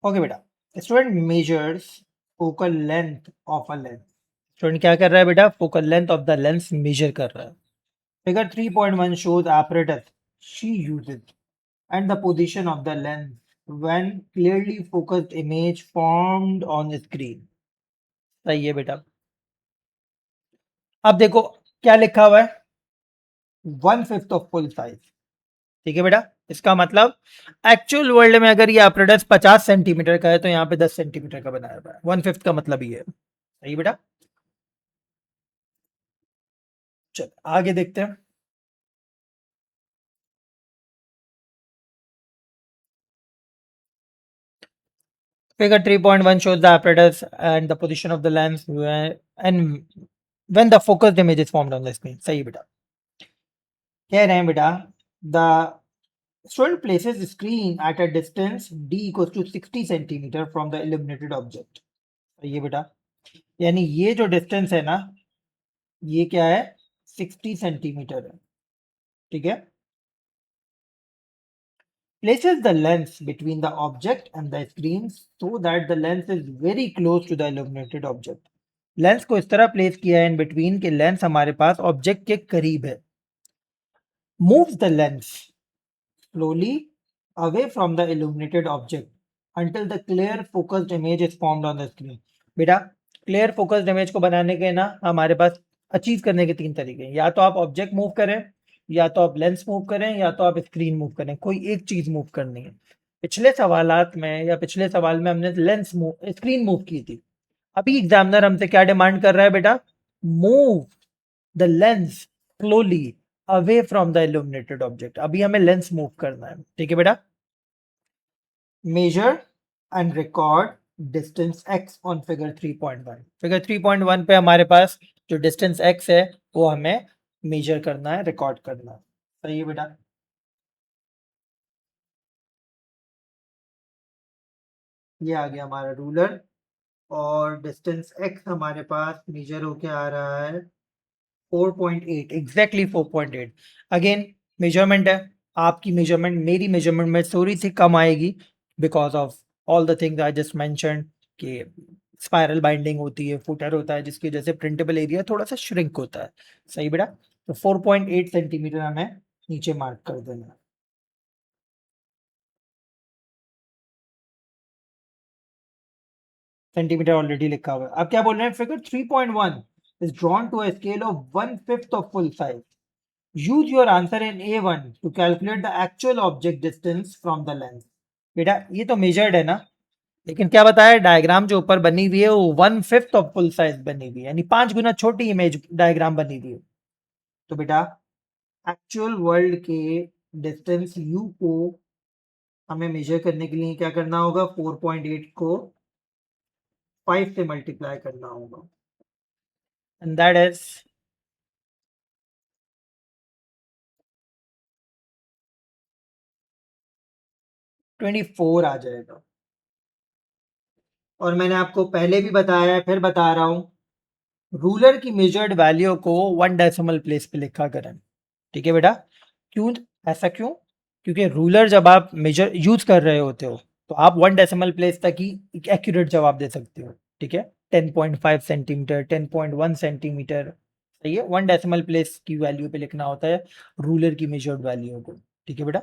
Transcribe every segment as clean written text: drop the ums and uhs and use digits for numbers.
Okay बेटा, student measures focal length of a lens. Student क्या कर रहा है बेटा? Focal length of the lens measure कर रहा है। Figure 3.1 shows apparatus she uses and the position of the lens when clearly focused image formed on screen। सही है बेटा। अब देखो क्या लिखा हुआ है, 1/5 ऑफ फुल साइज। ठीक है बेटा, इसका मतलब एक्चुअल वर्ल्ड में अगर ये apparatus 50 सेंटीमीटर का है तो यहाँ पे 10 सेंटीमीटर का बनाया हुआ है। 1/5 का मतलब ये है। सही बेटा, चल आगे देखते हैं। Figure 3.1 shows the apparatus and the position of the lens and when the focused image is formed on the screen। सही है बेटा। कह रहे हैं बेटा, the student places screen at a distance d equals to 60 centimeter from the illuminated object। सही है बेटा, यानी ये जो डिस्टेंस है ना, ये क्या है? 60 सेंटीमीटर है। ठीक है। Places the lens between the object and the screen so that the lens is very close to the illuminated object। Lens को इस तरह प्लेस किया है इन बिटवीन के लेंस हमारे पास ऑब्जेक्ट के करीब है। Move the lens slowly away from the illuminated object until the clear focused image is formed on the screen। बेटा, क्लियर फोकस्ड इमेज को बनाने के ना हमारे पास अचीव करने के तीन तरीके हैं। या तो आप ऑब्जेक्ट मूव करें, या तो आप लेंस मूव करें, या तो आप स्क्रीन मूव करें। कोई एक चीज मूव करनी है। पिछले सवालात में या पिछले सवाल में हमने लेंस मूव स्क्रीन मूव की थी। अभी एग्जामिनर हमसे क्या डिमांड कर रहा है बेटा? Move the lens slowly away from the illuminated object. अभी हमें लेंस मूव करना है। ठीक है बेटा। Measure and record distance x on figure 3.1। Figure 3.1 पे हमारे पास जो डिस्टेंस x है वो हमें मेजर करना है, रिकॉर्ड करना है। सही है बेटा। ये आ गया हमारा रूलर और डिस्टेंस x हमारे पास मेजर होके आ रहा है 4.8, एग्जैक्टली 4.8। अगेन मेजरमेंट है, आपकी मेजरमेंट मेरी मेजरमेंट में थोड़ी सी कम आएगी because of all the things I just mention कि स्पाइरल बाइंडिंग होती है, फुटर होता है, जिसकी वजह से प्रिंटेबल एरिया थोड़ा सा श्रिंक होता है। सही बेटा। तो 4.8 सेंटीमीटर हमें नीचे मार्क कर देना है। सेंटीमीटर ऑलरेडी लिखा हुआ है। अब क्या बोल रहे हैं? Figure 3.1 is drawn to a scale of 1/5 of full size. Use your answer in A1 to calculate the actual object distance from the lens। बेटा ये तो मेजर्ड है ना, लेकिन क्या बताया? डायग्राम जो ऊपर बनी हुई है वो 1/5 ऑफ फुल साइज बनी हुई है, यानी 5 गुना छोटी इमेज डायग्राम बनी हुई है। तो बेटा एक्चुअल वर्ल्ड के डिस्टेंस u को हमें मेजर करने के लिए क्या करना होगा? 4.8 को 5 से मल्टीप्लाई करना होगा, एंड दैट इज 24 आ जाएगा। और मैंने आपको पहले भी बताया है, फिर बता रहा हूं, रूलर की मेजर्ड वैल्यू को 1 डेसिमल प्लेस पे लिखा करें। ठीक है बेटा। क्यों? ऐसा क्यों? क्योंकि रूलर जब आप मेजर यूज कर रहे होते हो तो आप 1 डेसिमल प्लेस तक ही एक एक्यूरेट जवाब दे सकते हो। ठीक है। 10.5 सेंटीमीटर, 10.1 सेंटीमीटर। सही है। 1 डेसिमल प्लेस की वैल्यू पे लिखना होता है रूलर की मेजर्ड वैल्यू को। ठीक है बेटा।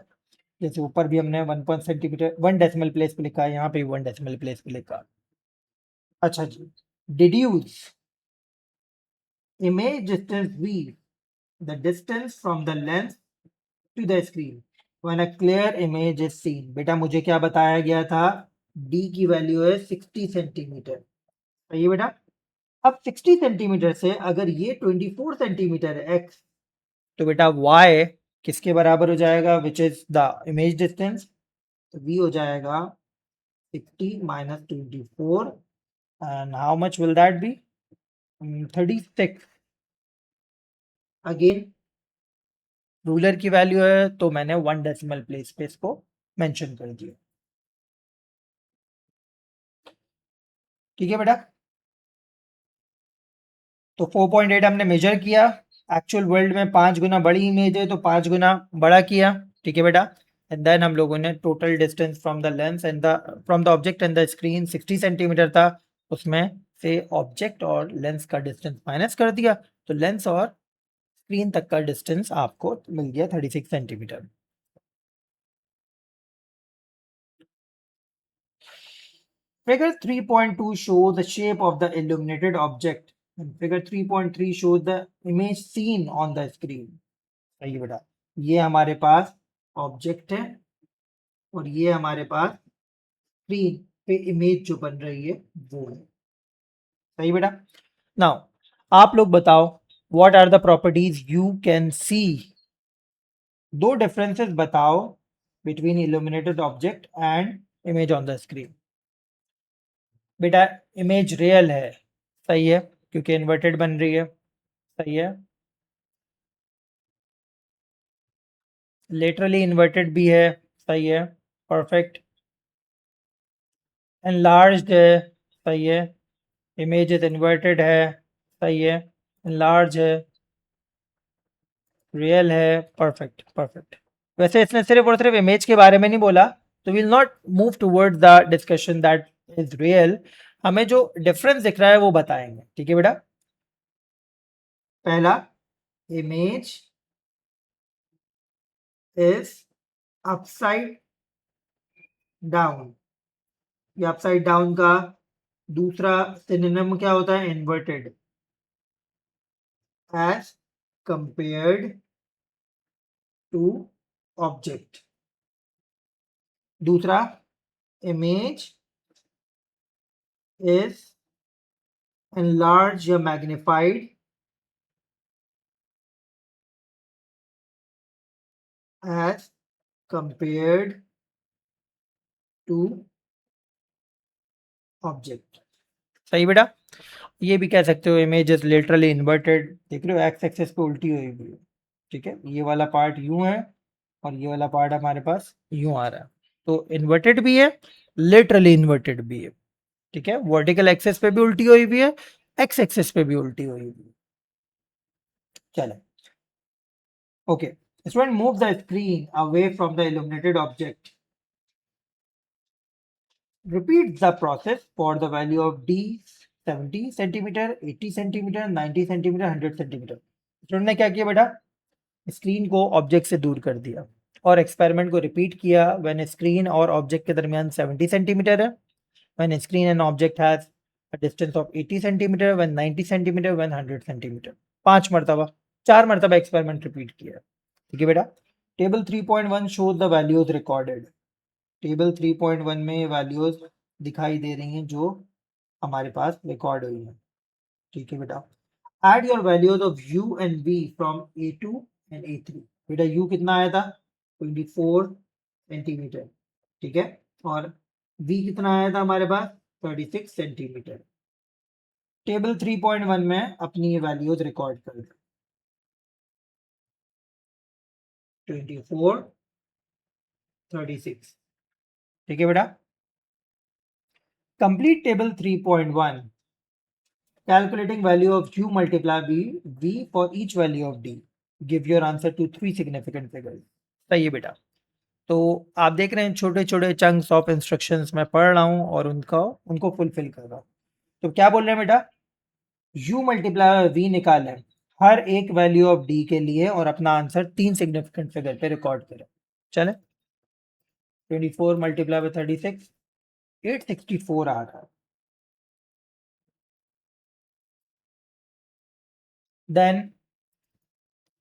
जैसे ऊपर भी हमने 1 सेंटीमीटर 1 डेसिमल प्लेस पे लिखा है, यहाँ पे 1 डेसिमल प्लेस पे लिखा। अच्छा जी। Deduce image distance v, the distance from the lens to the screen when a clear image is seen। बेटा मुझे क्या बताया गया था? d की वैल्यू है 60 सेंटीमीटर। सही है बेटा। अब 60 सेंटीमीटर से अगर ये 24 सेंटीमीटर है x, तो बेटा y किसके बराबर हो जाएगा? Which is the image distance. तो v हो जाएगा 60 minus 24, and how much will that be? 36। Again ruler की वैल्यू है तो मैंने 1 डेसिमल प्लेस पे इसको मेंशन कर दिया। ठीक है बेटा। तो 4.8 हमने मेजर किया, एक्चुअल वर्ल्ड में 5 गुना बड़ी इमेज है तो 5 गुना बड़ा किया। ठीक है बेटा। एंड देन हम लोगों ने total distance from the lens and from the object and the screen 60 centimetre था, उसमें से ऑब्जेक्ट और लेंस का डिस्टेंस माइनस कर दिया, तो लेंस और स्क्रीन तक का डिस्टेंस आपको मिल गया 36 centimetre. Figure 3.2 shows the shape of the illuminated object and figure 3.3 shows the image seen on the screen। सही है बेटा, ये हमारे पास ऑब्जेक्ट है और ये हमारे पास स्क्रीन पे इमेज जो बन रही है वो है। सही बेटा। नाउ आप लोग बताओ, what are the properties you can see. दो डिफरेंसेस बताओ between illuminated object and image on the screen. बेटा इमेज रियल है, सही है, क्योंकि इन्वर्टेड बन रही है, सही है। लेटरली इन्वर्टेड भी है, सही है, परफेक्ट। एनलार्ज्ड है, सही है। इमेज इज इन्वर्टेड है, सही है। एनलार्ज है, रियल है, परफेक्ट परफेक्ट। वैसे इसने सिर्फ और सिर्फ इमेज के बारे में नहीं बोला, तो will not move towards the discussion that is real. हमें जो डिफरेंस दिख रहा है वो बताएंगे, ठीक है बेटा। पहला, इमेज इज अपसाइड डाउन, ये अपसाइड डाउन का दूसरा सिनोनिम क्या होता है, inverted, as compared to object. दूसरा, इमेज इज enlarged या magnified as compared to object। सही बेटा। ये भी कह सकते हो इमेज इज लिटरली इन्वर्टेड, देख रहे हो एक्स एक्सिस पे उल्टी हुई हुई है, ठीक है, ये वाला पार्ट यूं है और ये वाला पार्ट हमारे पास यूं आ रहा है, तो इन्वर्टेड भी है, लिटरली इन्वर्टेड भी है, ठीक है। वर्टिकल एक्सिस पे भी उल्टी हुई हुई है, एक्स एक्सिस पे भी उल्टी हुई हुई है। चलो, okay, student move the screen away from the illuminated object। Repeat the process for the value of d 70 centimetre, 80 centimetre, 90 centimetre, 100 centimetre. Student ने क्या किया बेटा, स्क्रीन को ऑब्जेक्ट से दूर कर दिया और एक्सपेरिमेंट को रिपीट किया व्हेन स्क्रीन और ऑब्जेक्ट के दरमियान 70 सेंटीमीटर है, when screen and object has a distance of 80 centimetre, when 90 centimetre, when 100 centimetre. 5 मरतबा, 4 मरतबा एक्सपेरिमेंट रिपीट किया, ठीक है बेटा। Table 3.1 shows the values recorded. Table 3.1 में वैल्यूज दिखाई दे रही हैं जो हमारे पास रिकॉर्ड हुई है, ठीक है बेटा। Add your values of u and v from a2 and a3। बेटा u कितना आया था, 24 सेंटीमीटर, ठीक है, और v कितना आया था हमारे पास, 36 सेंटीमीटर। टेबल 3.1 में अपनी ये वैल्यूज रिकॉर्ड कर दो, 24, 36, ठीक है बेटा। Complete table 3.1, calculating value of u multiply v for each value of d, give your answer to 3 significant figures। सही है बेटा। तो आप देख रहे हैं छोटे छोटे चंक्स ऑफ इंस्ट्रक्शंस मैं पढ़ रहा हूँ और उनको फुलफिल कर रहा हूँ। तो क्या बोल रहे हैं बेटा, u मल्टीप्लाई v निकालें हर एक वैल्यू ऑफ d के लिए और अपना आंसर 3 सिग्निफिकेंट फिगर पे रिकॉर्ड करें। चले, 24 मल्टीप्लाई बाय 36, 864 आ रहा है। देन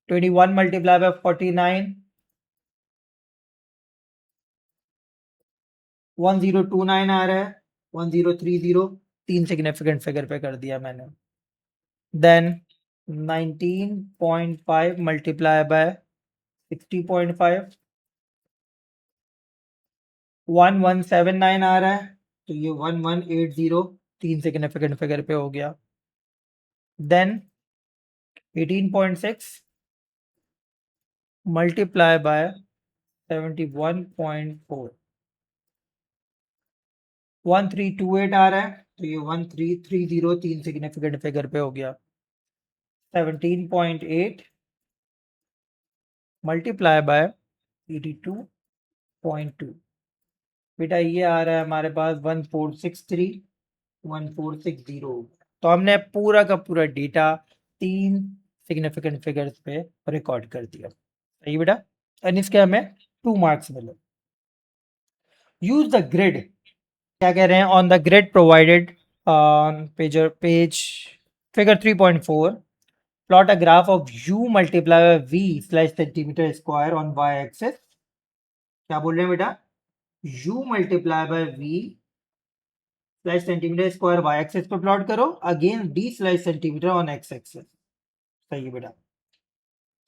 21 मल्टीप्लाई बाय 49, 1029 आ रहा है, 1030, 3 सिग्निफिकेंट फिगर पे कर दिया मैंने। देन 19.5 मल्टीप्लाई बाय 60.5, 1179 आ रहा है, तो ये 1180 3 सिग्निफिकेंट फिगर पे हो गया। देन 18.6 मल्टीप्लाई बाय 71.4, 1328 आ रहा है, तो ये 1330 3 सिग्निफिकेंट फिगर पे हो गया। 17.8 मल्टीप्लाई बाय 82 0.2। बेटा ये आ रहा है हमारे पास 1463, 1460। तो हमने पूरा का पूरा डेटा 3 सिग्निफिकेंट फिगर्स पे रिकॉर्ड कर दिया। सही बेटा, और इसके हमें 2 मार्क्स मिले। यूज द ग्रिड, क्या कह रहे हैं, on the grid provided on page figure 3.4 plot a graph of u multiply by v slash centimetre square on y axis. क्या बोल रहे हैं बेटा, u multiply by v slash centimetre square y axis पे प्लॉट करो, again d slash centimetre on x axis. सही है बेटा।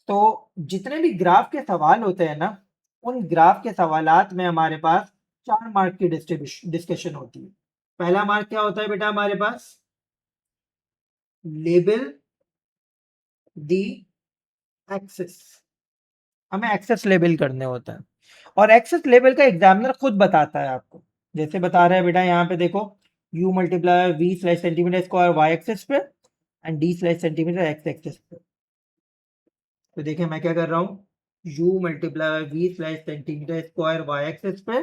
तो जितने भी ग्राफ के सवाल होते हैं ना, उन ग्राफ के सवालात में हमारे पास 4 मार्क की डिस्कशन होती है। पहला मार्क क्या होता है बेटा हमारे पास, लेबल दी एक्सिस। हमें एक्सेस लेबल करने होता है, और एक्सेस लेबल का एग्जामिनर खुद बताता है आपको। जैसे बता रहा है बेटा यहाँ पे देखो, u multiply v slash centimetre square y axis पे and d slash centimetre x axis पे। तो देखिए मैं क्या कर रहा हूँ, u multiply v slash centimetre square y axis पे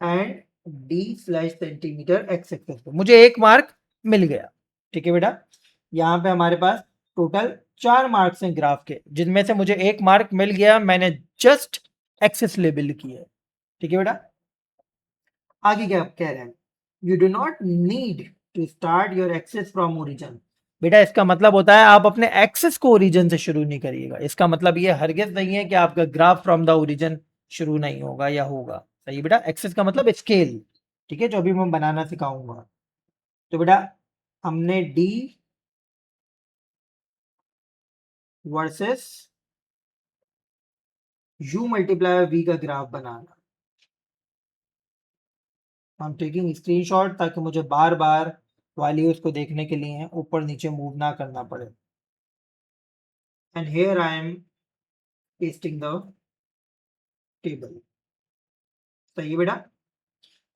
and d slash centimetre x axis पे। मुझे 1 मार्क मिल गया। ठीक है बेटा, यहाँ पे हमारे पास टोटल 4 मार्क्स हैं ग्राफ के, जिनमें से मुझे 1 मार्क मिल गया, मैंने जस्ट एक्सेस लेबल की है। ठीक है बेटा, आगे क्या कह रहे हैं, you do not need to start your axes from origin. बेटा इसका मतलब होता है आप अपने एक्सेस को ओरिजिन से शुरू नहीं करिएगा। इसका मतलब ये हरगिज नहीं है कि आपका ग्राफ फ्रॉम द ओरिजिन शुरू नहीं होगा या होगा। सही बेटा, एक्सेस का मतलब स्केल। ठीक है, जो अभी मैं बनाना सिखाऊंगा। तो बेटा हमने D versus u multiply v का ग्राफ बनाना। हम टेकिंग स्क्रीनशॉट ताकि मुझे बार बार वैल्यूज को देखने के लिए ऊपर नीचे मूव ना करना पड़े। And here I am pasting the table. सही है बेटा।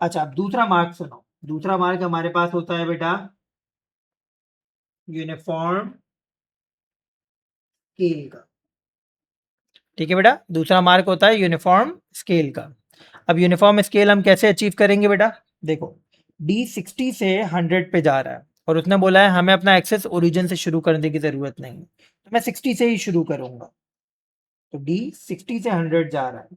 अच्छा, अब दूसरा मार्क सुनो। दूसरा मार्क हमारे पास होता है बेटा यूनिफॉर्म स्केल का। ठीक है बेटा, दूसरा मार्क होता है यूनिफॉर्म स्केल का। अब यूनिफॉर्म स्केल हम कैसे अचीव करेंगे बेटा, देखो d 60 से 100 पे जा रहा है, और उसने बोला है हमें अपना एक्सेस ओरिजिन से शुरू करने की जरूरत नहीं है, तो मैं 60 से ही शुरू करूंगा। तो d 60 से 100 जा रहा है,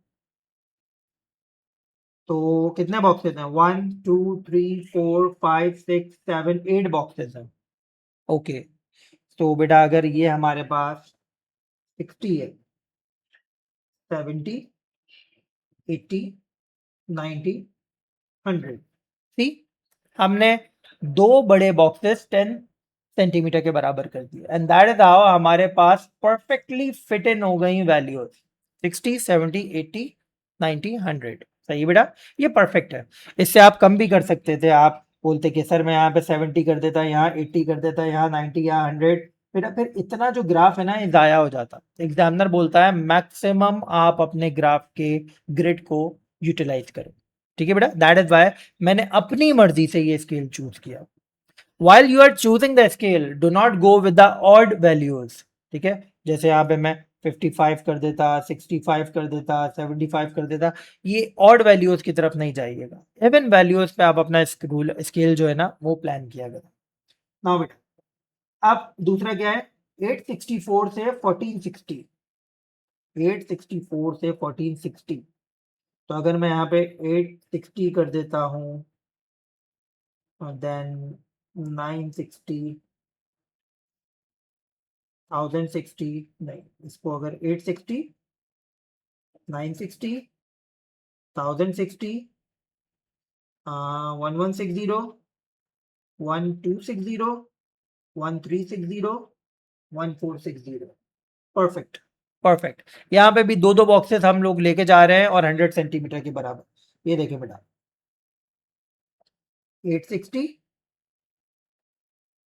तो कितने बॉक्सेस हैं, 1 2 3 4 5 6 7 8 बॉक्सेस हैं। ओके, तो बेटा अगर ये हमारे पास 60 है, 70 80 90 100, सी हमने 2 बड़े बॉक्सेस 10 सेंटीमीटर के बराबर कर दिए, एंड दैट इज हाउ हमारे पास परफेक्टली फिट इन हो गई वैल्यूज 60 70 80 90 100। सही बेटा, ये परफेक्ट है। इससे आप कम भी कर सकते थे, आप बोलते कि सर मैं यहाँ पे 70 कर देता, यहाँ 80 कर देता, यहाँ 90, यहाँ 100। फिर इतना जो ग्राफ है ना ये जाया हो जाता। एग्जामिनर बोलता है मैक्सिमम आप अपने ग्राफ के ग्रिड को यूटिलाइज करें। ठीक है बेटा, दैट इज वाई मैंने अपनी मर्जी से ये स्केल चूज किया। while you are choosing the scale do not go with the odd values। ठीक है, जैसे यहाँ पे मैं 55 कर देता, 65 कर देता, 75 कर देता, ये ऑड वैल्यूज की तरफ नहीं जाइएगा। इवन वैल्यूज पे आप अपना स्केल जो है ना वो प्लान किया गया। नाउ बेटा अब दूसरा क्या है, 864 से 1460। 864 से 1460, तो अगर मैं यहाँ पे 860 कर देता हूँ, देन 960, 1060, नहीं इसको अगर 860 960 1060 1160 1260 1360 1460। Perfect, perfect. यहाँ पे भी 2 बॉक्सेस हम लोग लेके जा रहे हैं और 100 सेंटीमीटर के बराबर। ये देखिए बेटा 860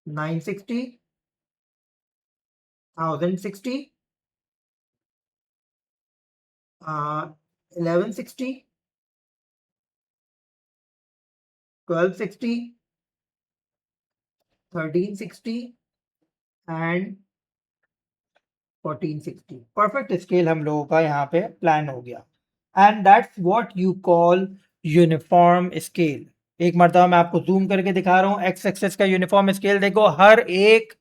960 1060 1160 1260 1360 एंड 1460। परफेक्ट स्केल हम लोगों का यहाँ पे प्लान हो गया। And that's what you call uniform scale. एक मरतबा मैं आपको जूम करके दिखा रहा हूं, एक्स एक्सेस का यूनिफॉर्म स्केल देखो, हर एक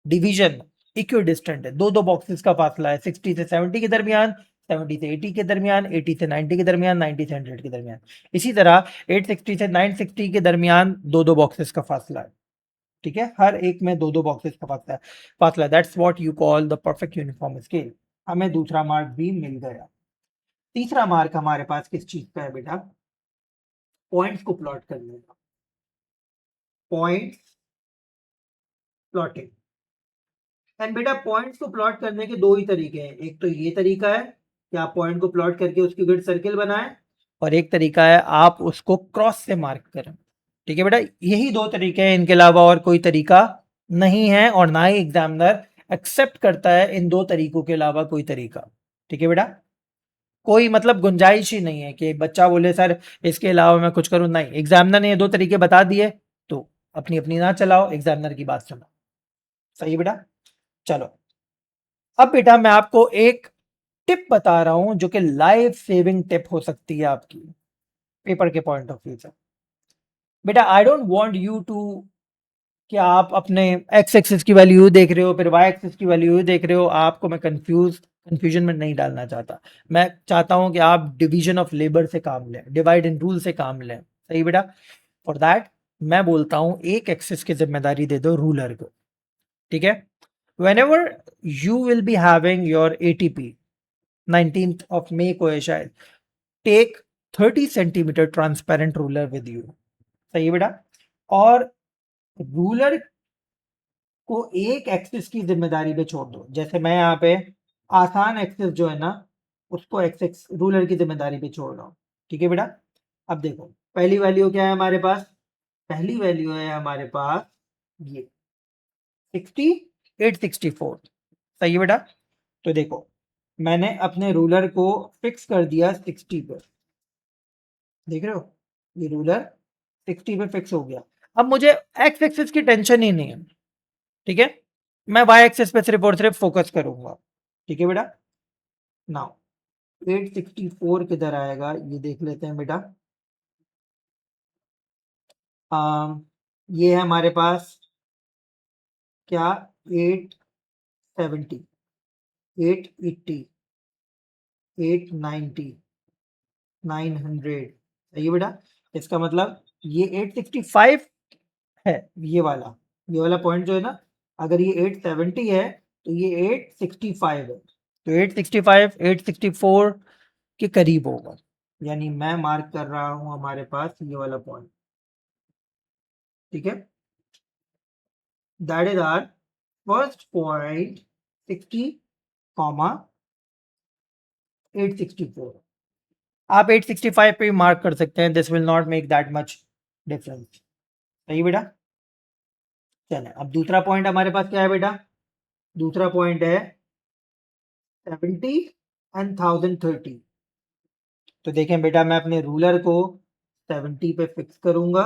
डिवीजन इक्विडिस्टेंट है, दो दो बॉक्सेस का फासला है, 60 से 70 के दरमियान, 70 से 80 के दरमियान, 80 से 90 के दरमियान, 90 से 100 के दरमियान। इसी तरह 860 से 960 के दरमियान दो दो बॉक्सेस का फासला है। ठीक है, हर एक में दो दो बॉक्सेस का फासला है। That's what you call the perfect uniform scale. हमें दूसरा मार्क भी मिल गया। तीसरा मार्क हमारे पास किस चीज का है बेटा? पॉइंट्स को प्लॉट करने का। Points plotting. एंड बेटा पॉइंट्स को प्लॉट करने के दो ही तरीके हैं। एक तो ये तरीका है कि आप पॉइंट को प्लॉट करके उसकी ग्रिड सर्किल बनाएं, और एक तरीका है आप उसको क्रॉस से मार्क करें। ठीक है बेटा, यही दो तरीके हैं, इनके अलावा और कोई तरीका नहीं है, और ना ही एग्जामिनर एक्सेप्ट करता है इन दो तरीकों के अलावा कोई तरीका। ठीक है बेटा, कोई मतलब गुंजाइश ही नहीं है कि एक बच्चा बोले सर इसके अलावा मैं कुछ करूं, नहीं, एग्जामिनर ने ये दो तरीके बता दिए तो अपनी अपनी ना चलाओ, एग्जामिनर की बात सुनो। सही बेटा, चलो अब बेटा मैं आपको एक टिप बता रहा हूं जो कि लाइफ सेविंग टिप हो सकती है आपकी पेपर के पॉइंट ऑफ व्यू से। बेटा I don't want you to कि आप अपने एक्स एक्सिस की वैल्यू देख रहे हो, फिर वाई एक्सिस की वैल्यू देख रहे हो, आपको मैं कंफ्यूजन में नहीं डालना चाहता। मैं चाहता हूं कि आप डिवीजन ऑफ लेबर से काम लें, डिवाइड एंड रूल से काम लें। सही बेटा, फॉर दैट मैं बोलता हूं एक एक्सिस की जिम्मेदारी दे दो रूलर को। ठीक है, whenever you will be having your ATP 19th of May को है शायद, take 30 centimetre transparent ruler with you. सही है बेटा, और रूलर को एक एक्सिस की जिम्मेदारी पे छोड़ दो। जैसे मैं यहाँ पे आसान एक्सिस जो है ना उसको एक्सिस रूलर की जिम्मेदारी पे छोड़ रहा हूँ। ठीक है बेटा, अब देखो पहली वैल्यू क्या है हमारे पास? पहली वैल्यू है हमारे पास ये 60, 864। सही है बेटा, तो देखो मैंने अपने रूलर को फिक्स कर दिया 60 पे। देख रहे हो, ये रूलर 60 पे फिक्स हो गया। अब मुझे एक्स एक्सिस की टेंशन ही नहीं है। ठीक है, मैं वाई एक्सिस पे सिर्फ और सिर्फ फोकस करूंगा। ठीक है बेटा, नाउ 864 किधर आएगा ये देख लेते हैं बेटा। ये है हमारे पास क्या? 870, 880, 890, 900। सही है बेटा, इसका मतलब ये 865 है। ये वाला पॉइंट जो है ना, अगर ये 870 है तो ये 865 है, तो 865 864 के करीब होगा। यानी मैं मार्क कर रहा हूं हमारे पास ये वाला पॉइंट। ठीक है, that is our first point 60 comma 864। आप 865 पे मार्क कर सकते हैं, this will not make that much difference. सही बेटा, चले अब दूसरा पॉइंट हमारे पास क्या है बेटा? दूसरा पॉइंट है 70 एंड 1030। तो देखें बेटा, मैं अपने रूलर को 70 पे फिक्स करूंगा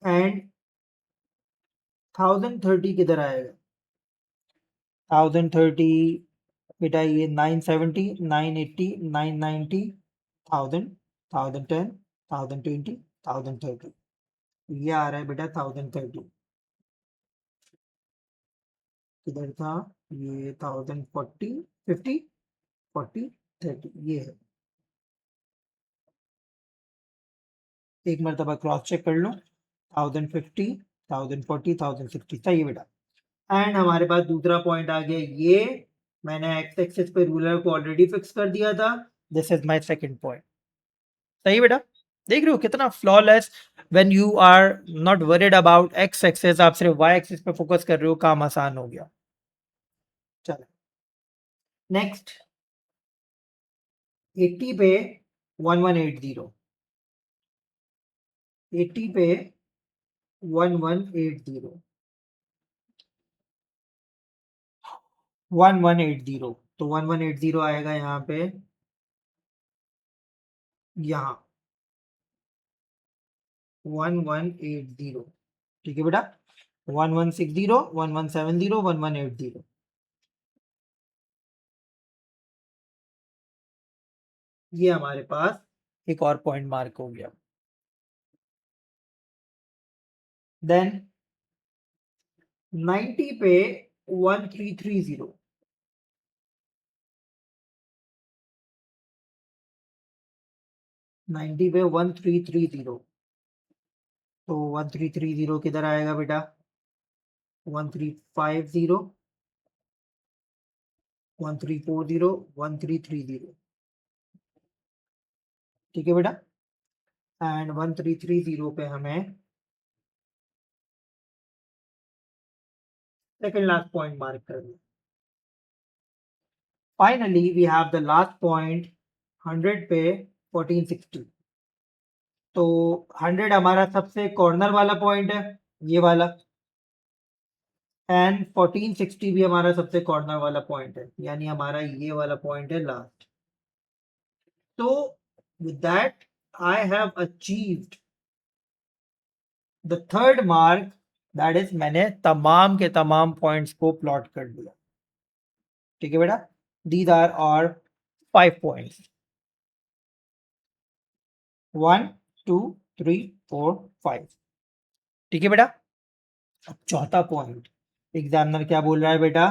एंड 1030 किधर आएगा? 1030 बेटा ये 970, 980, 990, 1000, 1010, 1020, 1030, ये आ रहा है बेटा 1030। किधर था? ये 1040, 50, 40, 30, ये है। एक मरतबा क्रॉस चेक कर लो, 1050, 1040, 1060। सही है बेटा, एंड हमारे पास दूसरा पॉइंट आ गया ये। मैंने एक्स एक्सिस पे रूलर को ऑलरेडी फिक्स कर दिया था। This is my second point. सही बेटा, देख रहे हो कितना flawless. When you are not worried about X axis, आप सिर्फ वाई एक्सिस पे फोकस कर रहे हो, काम आसान हो गया। चलो नेक्स्ट, 80 पे 1180, 80 पे 1180, 1180, तो 1180 आएगा यहाँ पे, यहाँ 1180। ठीक है बेटा, 1160, 1170, 1180। ये हमारे पास एक और पॉइंट मार्क हो गया। देन 90 पे 1330, 90 पे 1330, तो 1330 किधर आएगा बेटा? 1350, 1340, 1330, ठीक है बेटा। एंड 1330 पे हमें सेकंड लास्ट पॉइंट मार्क कर दिया। Finally we have the last point 100 पे 1460, तो 100 हमारा सबसे कॉर्नर वाला पॉइंट है, ये वाला, एंड 1460 भी हमारा सबसे कॉर्नर वाला पॉइंट है, यानी हमारा ये वाला पॉइंट है लास्ट। तो with that I have achieved the third mark, that is मैंने तमाम के तमाम पॉइंट्स को प्लॉट कर दिया, ठीक है बेटा। दीज आर और 5 पॉइंट्स, 1 2 3 4 5, ठीक है बेटा। अब चौथा पॉइंट, एग्जामिनर क्या बोल रहा है बेटा?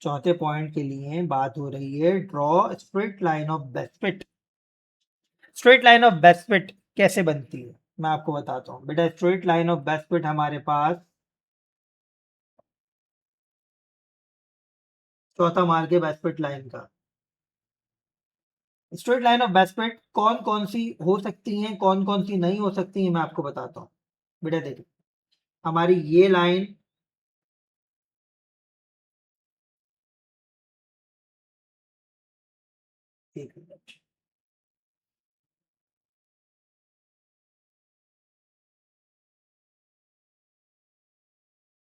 चौथे पॉइंट के लिए बात हो रही है draw straight line of best fit. Straight line of best fit कैसे बनती है मैं आपको बताता हूँ बेटा। Straight line of best fit हमारे पास चौथा मार्क है बेस्ट फिट लाइन का। Straight line of best fit कौन कौन सी हो सकती हैं, कौन कौन सी नहीं हो सकती हैं, मैं आपको बताता हूँ बेटा। देखिए हमारी ये लाइन, एक मिनट,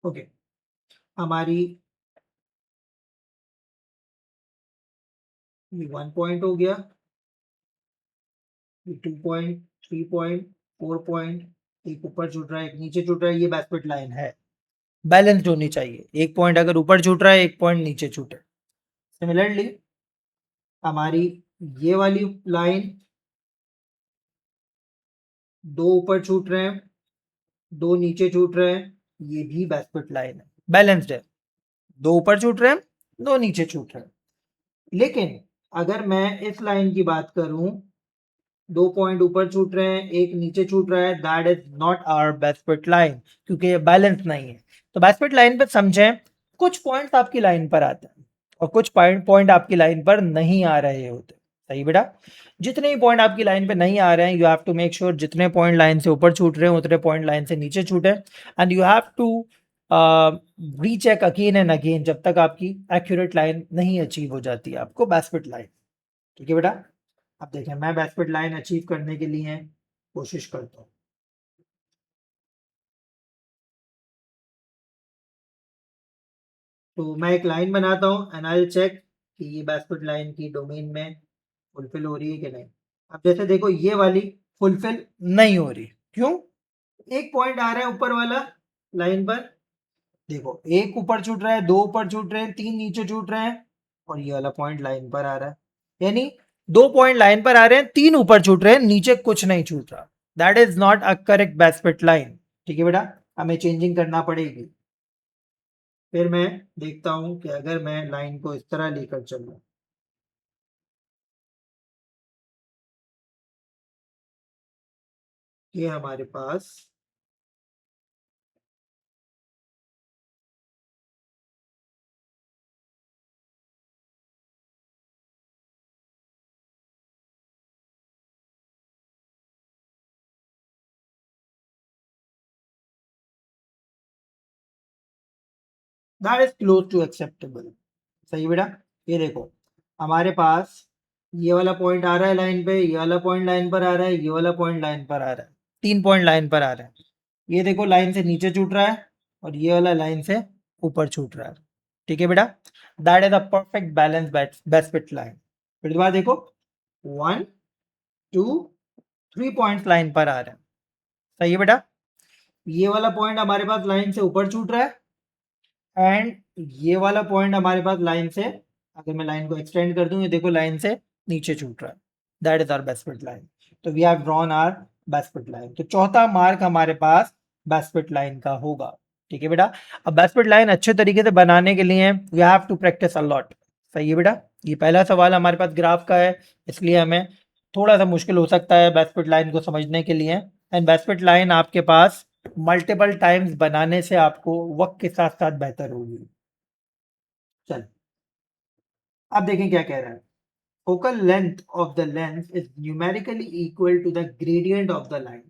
ओके, हमारी ये 1 पॉइंट हो गया, ये 2 पॉइंट, 3 पॉइंट, 4 पॉइंट, एक ऊपर छूट रहा है एक नीचे छूट रहा है, ये बेस्ट फिट लाइन है, बैलेंस्ड होनी चाहिए। एक पॉइंट अगर ऊपर छूट रहा है एक पॉइंट नीचे छूटे। सिमिलरली हमारी ये वाली लाइन, दो ऊपर छूट रहे हैं दो नीचे छूट रहे हैं, ये भी बेस्ट फिट लाइन है, बैलेंस्ड है। दो ऊपर छूट रहे हैं दो नीचे छूट रहे हैं। लेकिन अगर मैं इस लाइन की बात करूं, दो पॉइंट ऊपर छूट रहे हैं एक नीचे छूट रहा है, that is not our best fit line, क्योंकि ये बैलेंस नहीं है। तो बेस्ट फिट लाइन पे समझें, कुछ पॉइंट्स आपकी लाइन पर आते हैं और कुछ पॉइंट आपकी लाइन पर नहीं आ रहे होते, सही बेटा। जितने ही पॉइंट आपकी लाइन पे नहीं आ रहे हैं, you have to make sure जितने पॉइंट लाइन से ऊपर छूट रहे हैं उतने पॉइंट लाइन से नीचे छूटे, and you have to recheck again and again जब तक आपकी एक्यूरेट लाइन नहीं अचीव हो जाती है आपको बेस्ट फिट लाइन, ठीक है बेटा। अब देखें मैं बेस्ट फिट लाइन अचीव करने के लिए कोशिश करता हूँ। तो मैं एक लाइन बनाता हूँ एंड आई विल चेक कि ये बेस्ट फिट लाइन की डोमेन में फुलफिल हो रही है कि नहीं। अब जैसे देखो ये वाली फुलफिल नहीं हो रही, क्यों? एक पॉइंट आ रहा है ऊपर वाला लाइन पर, देखो एक ऊपर छूट रहा है दो ऊपर छूट रहे हैं तीन नीचे छूट रहे हैं, और ये वाला पॉइंट लाइन पर आ रहा है, यानी दो पॉइंट लाइन पर आ रहे हैं तीन ऊपर छूट रहे हैं नीचे कुछ नहीं छूट रहा, that is not a correct best fit line, ठीक है बेटा। हमें चेंजिंग करना पड़ेगी। फिर मैं देखता हूं कि अगर मैं लाइन को इस तरह लेकर चलूं, ये हमारे पास that is close to acceptable, सही बेटा। ये देखो हमारे पास ये वाला पॉइंट आ रहा है लाइन पे, ये वाला पॉइंट लाइन पर आ रहा है, ये वाला पॉइंट लाइन पर आ रहा है, तीन पॉइंट लाइन पर आ रहे हैं। ये देखो लाइन से नीचे छूट रहा है और ये वाला लाइन से ऊपर छूट रहा है, ठीक है बेटा। That is a perfect balance best fit line. फिर दोबारा देखो 1 2 3 पॉइंट्स लाइन पर आ रहे हैं, सही है बेटा। ये वाला पॉइंट हमारे पास लाइन से ऊपर छूट रहा है एंड ये वाला पॉइंट हमारे पास लाइन से, अगर मैं लाइन को एक्सटेंड कर दूं, ये देखो लाइन से नीचे छूट रहा है, that is our best fit line. तो we have drawn our best fit line. तो चौथा मार्क हमारे पास बेस्ट फिट लाइन का होगा। ठीक है बेटा। अब बेस्ट फिट लाइन अच्छे तरीके से बनाने के लिए we have to practise a lot. सही है बेटा। ये पहला सवाल हमारे पास ग्राफ का है, इसलिए हमें थोड़ा सा मुश्किल हो सकता है बेस्ट फिट लाइन को समझने के लिए। एंड बेस्ट फिट लाइन आपके पास मल्टीपल टाइम्स बनाने से आपको वक्त के साथ साथ बेहतर होगी। चल अब देखें क्या कह रहा है। Focal length of the lens is numerically equal to the gradient of the line.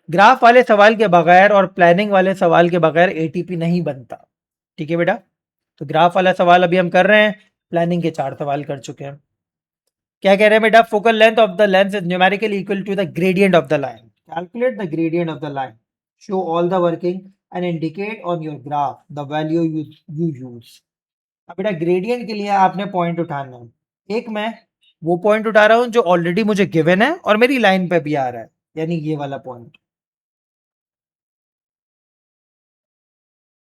Graph वाले सवाल के बगैर और प्लानिंग वाले सवाल के बगैर एटीपी नहीं बनता। ठीक है बेटा। तो ग्राफ वाला सवाल अभी हम कर रहे हैं, प्लानिंग के 4 सवाल कर चुके हैं। क्या कह रहे हैं बेटा? Focal length of the lens is numerically equal to the gradient of the line. Calculate the gradient of the line, show all the working and indicate on your graph the value you use. अब बेटा gradient के लिए आपने point उठाना है। एक मैं वो पॉइंट उठा रहा हूं जो ऑलरेडी मुझे गिवन है और मेरी लाइन पे भी आ रहा है, यानी ये वाला पॉइंट।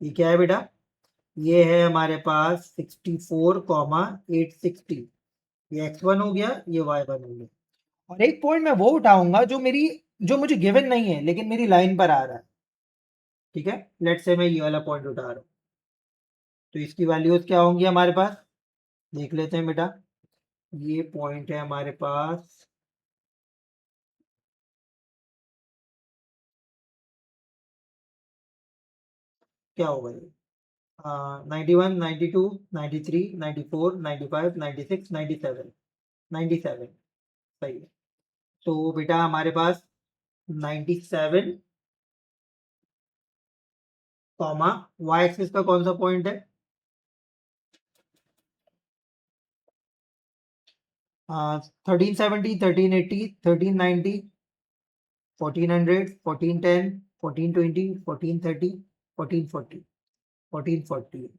ये क्या है बेटा? ये है हमारे पास 64,860। ये x1 हो गया, ये y1 हो गया। और एक पॉइंट मैं वो उठाऊंगा जो मुझे गिवन नहीं है लेकिन मेरी लाइन पर आ रहा है। ठीक है, लेट्स से मैं ये वाला पॉइंट उठा रहा हूँ। तो इसकी वैल्यूज क्या होंगी हमारे पास, देख लेते हैं बेटा। ये पॉइंट है हमारे पास, क्या होगा ये? 91, 92, 93, 94, 95, 96, 97, 97। सही है। तो बेटा हमारे पास 97 कॉमा वाई एक्सिस का कौन सा पॉइंट है? 1370, 1380, 1390, 1400, 1410, 1420, 1430, 1440, 1440।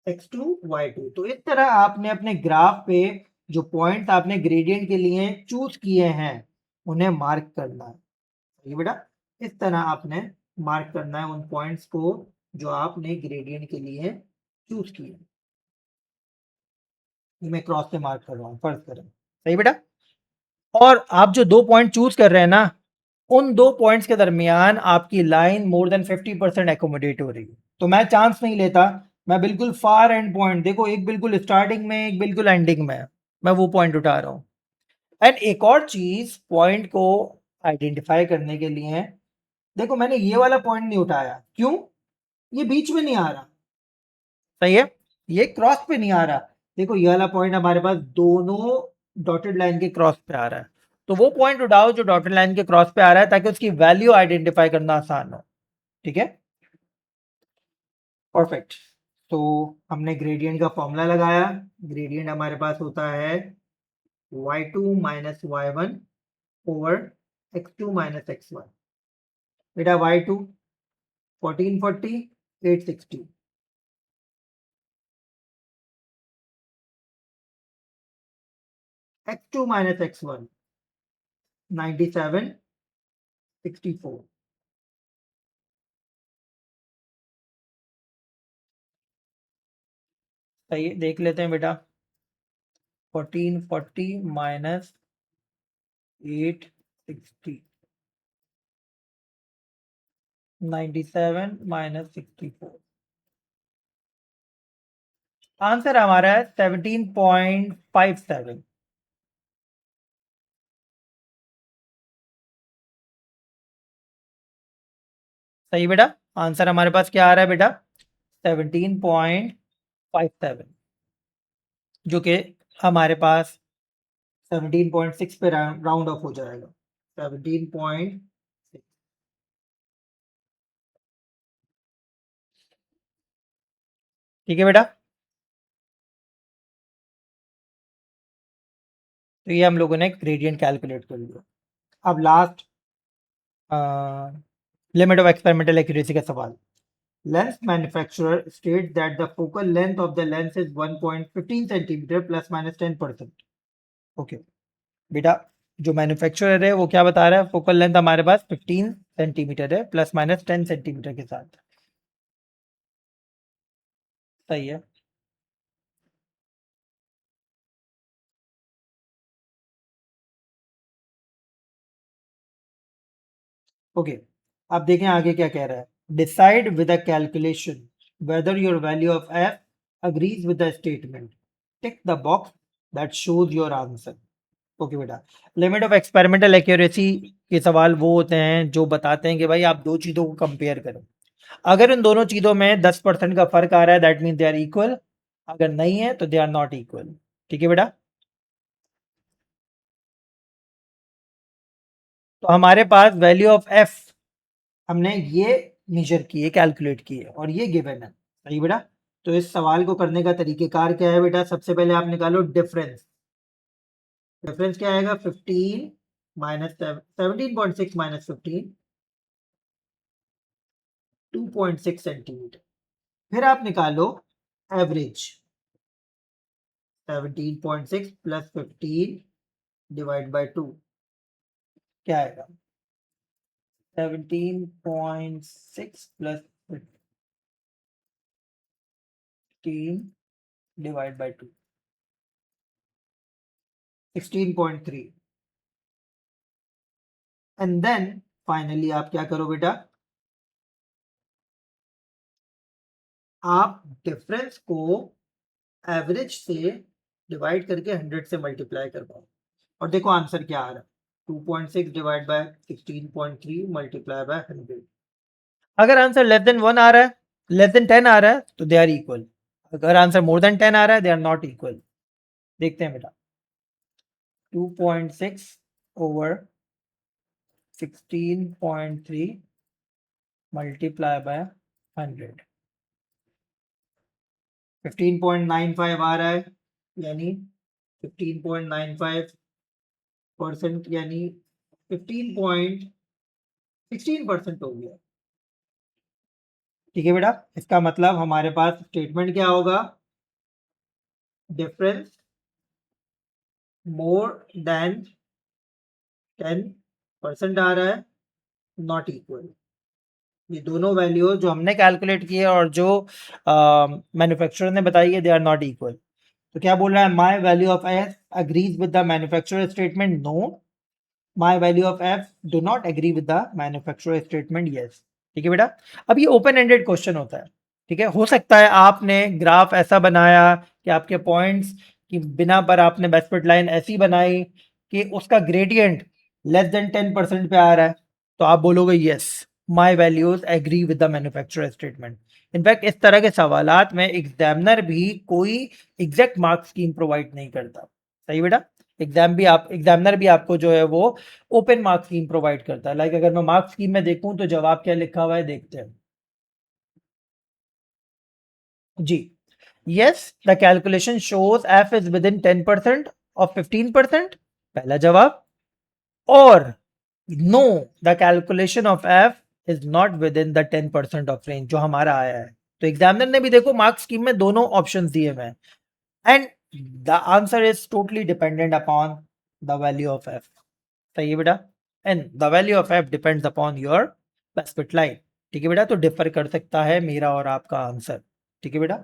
x2 y2। तो इस तरह आपने अपने ग्राफ पे जो पॉइंट आपने ग्रेडियंट के लिए चूज किए हैं उन्हें मार्क करना है। सही बेटा। इस तरह आपने मार्क करना है उन पॉइंट्स को जो आपने ग्रेडियंट के लिए चूज किए। मैं क्रॉस से मार्क कर रहा हूँ, फर्ज करें। सही बेटा। और आप जो 2 पॉइंट चूज कर रहे हैं ना, उन 2 पॉइंट्स के दरमियान आपकी लाइन मोर देन 50% एकोमोडेट हो रही है। तो मैं चांस नहीं लेता, मैं बिल्कुल फार एंड पॉइंट, देखो एक बिल्कुल स्टार्टिंग में, एक बिल्कुल एंडिंग में, मैं वो पॉइंट उठा रहा हूँ। एंड एक और चीज पॉइंट को आइडेंटिफाई करने के लिए, देखो मैंने ये वाला पॉइंट नहीं उठाया, क्यों? ये बीच में नहीं आ रहा। सही है, ये क्रॉस पे नहीं आ रहा। देखो ये वाला पॉइंट हमारे पास दोनों डॉटेड लाइन के क्रॉस पे आ रहा है। तो वो पॉइंट उठाओ जो डॉटेड लाइन के क्रॉस पे आ रहा है, ताकि उसकी वैल्यू आइडेंटिफाई करना आसान हो। ठीक है, परफेक्ट। तो हमने ग्रेडियंट का फॉर्मूला लगाया। ग्रेडियंट हमारे पास होता है y2 minus y1 over x2 minus x1। बेटा y2 1440, 860। x2 minus x1 97, 64। सही, देख लेते हैं बेटा। 1440 माइनस 860, 97 माइनस 64। आंसर हमारा है 17.57। सही बेटा। आंसर हमारे पास क्या आ रहा है बेटा? 17.57, जो कि हमारे पास 17.6 पे राउंड ऑफ हो जाएगा। 17.6। ठीक है बेटा। तो ये हम लोगों ने ग्रेडियंट कैलकुलेट कर लिया। अब last limit of experimental accuracy का सवाल। Lens manufacturer state that the focal length of the lens is 1.15 centimetre plus minus 10%। Okay बेटा, जो मैन्युफैक्चरर है वो क्या बता रहा है? फोकल लेंथ हमारे पास 15 सेंटीमीटर है प्लस माइनस 10 सेंटीमीटर के साथ। सही है। ओके, अब देखें आगे क्या कह रहा है। Decide with a calculation whether your value of F agrees with the statement, tick the box that shows your answer. Okay बेटा, लिमिट ऑफ एक्सपेरिमेंटल एक्यूरेसी के सवाल वो होते हैं जो बताते हैं कि भाई आप दो चीजों को कंपेयर करो, अगर इन दोनों चीजों में 10% का फर्क आ रहा है that mean they are equal, अगर नहीं है तो दे आर नॉट इक्वल। ठीक है बेटा, तो हमारे पास वैल्यू ऑफ एफ हमने ये मेजर की है, कैलकुलेट की है और ये गिवन है। सही बेटा, तो इस सवाल को करने का तरीकेकार क्या है बेटा, सबसे पहले आप निकालो डिफरेंस। डिफरेंस क्या आएगा, 15 माइनस 17.6 माइनस 15, 2.6 सेंटीमीटर। फिर आप निकालो एवरेज, 17.6 प्लस 15 डिवाइड बाय 2 क्या आएगा, 17.6 plus 15 divide by 2, 16.3। And then finally आप क्या करो बेटा, आप डिफरेंस को एवरेज से डिवाइड करके 100 से मल्टीप्लाई कर पाओ और देखो आंसर क्या आ रहा है, 2.6 डिवाइड बाय 16.3 मल्टीप्लाई बाय 100। अगर आंसर लेस देन 1 आ रहा है, लेस देन 10 आ रहा है तो दे आर इक्वल, अगर आंसर मोर देन 10 आ रहा है दे आर नॉट इक्वल। देखते हैं बेटा, 2.6 over 16.3 मल्टीप्लाई बाय 100, 15.95 आ रहा है, यानी 15.95% यानी 15.16% हो गया। ठीक है बेटा, इसका मतलब हमारे पास स्टेटमेंट क्या होगा, डिफरेंस मोर देन 10% आ रहा है, नॉट इक्वल। ये दोनों वैल्यू जो हमने कैलकुलेट की है और जो मैन्युफैक्चरर ने बताई है दे आर नॉट इक्वल। तो क्या बोल रहा है, my value of F agrees with the manufacturer statement, no my value of F do not agree with the manufacturer statement, yes. ठीक है बेटा, अब ये ओपन एंडेड क्वेश्चन होता है। ठीक है, हो सकता है आपने ग्राफ ऐसा बनाया कि आपके पॉइंट्स की बिना पर आपने बेस्पेट लाइन ऐसी बनाई कि उसका ग्रेडियंट लेस देन 10% पे आ रहा है, तो आप बोलोगे yes my values agree with the manufacturer statement. In fact इस तरह के सवालात में एग्जामिनर भी कोई एग्जैक्ट मार्क स्कीम प्रोवाइड नहीं करता। सही बेटा, एग्जामिनर भी आपको जो है वो ओपन मार्क स्कीम प्रोवाइड करता है। लाइक अगर मैं मार्क स्कीम में देखूं तो जवाब क्या लिखा हुआ है, देखते हैं जी। Yes the calculation shows F is within 10% of 15%, पहला जवाब। और no the calculation of F is not within the 10% of range, जो हमारा आया है। तो एग्जामिनर ने भी देखो मार्क स्कीम में दोनों ऑप्शन दिए हुए हैं and the answer is totally dependent upon the value of F. सही है बेटा, and the value of F depends upon your best fit line. ठीक है बेटा, तो डिफर कर सकता है मेरा और आपका आंसर। ठीक है बेटा,